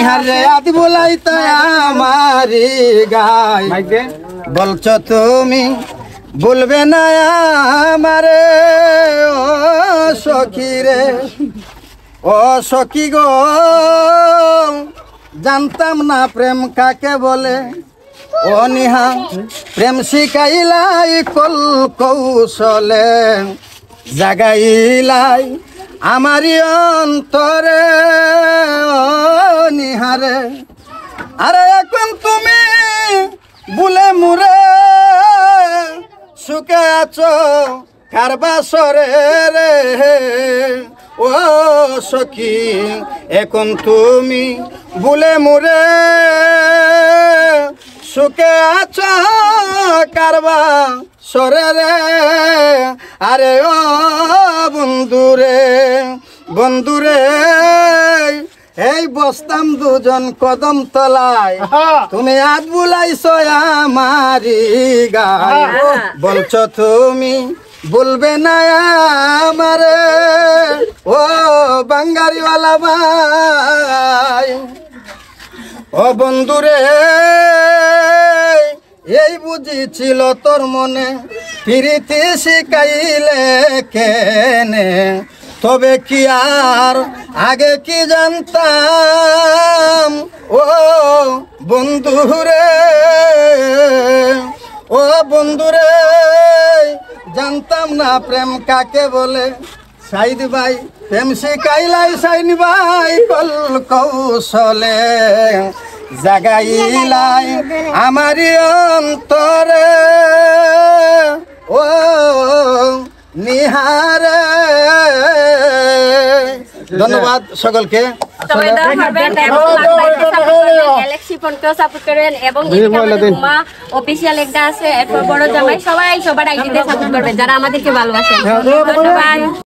নিহার রে আদি বলাইতে আমারি গাই বলছো তুমি বলবে না আমারে ও সখী রে ও সখী গো জানতাম না প্রেম কাকে বলে ও নিহা প্রেম শিখাইলাই কল কৌশলে জাগাইলাই আমারি অন্তরে ও নিহারে আরে এখন তুমি বুলে মুরে সুখে আছো কারবাসরে রে ও সখী এখন তুমি বুলে মুরে সুখে আছো কারবা সরে রে আরে ও বন্ধুরে বন্ধুরে এই বসতাম দুজন কদম তলায় তুমি আজ বুলাইছো আমারি গায় বলছো তুমি বলবে না আমারে ও বাঙ্গারিওয়ালা ভাই ও বন্ধুরে এই বুঝিছিল তোর মনে প্রীতি শিখাইলে কেনে তবে কি আর আগে কি জানতাম ও বন্ধুরে ও বন্ধুরে জানতাম না প্রেম কাকে বলে সাইদ ভাই প্রেম শিখাইলাই সাইন ভাই কল কৌশলে জাগাইলাই আমারি অন্তরে ও নিহারে ধন্যবাদ সকলকে গ্যালাক্সি ফোনকেও সাপোর্ট করবেন এবং অফিসিয়াল একটা আছে এরপর বড় জামাই সবাই সবার আইডিতে সাপোর্ট করবেন যারা আমাদেরকে ভালোবাসেন। ধন্যবাদ।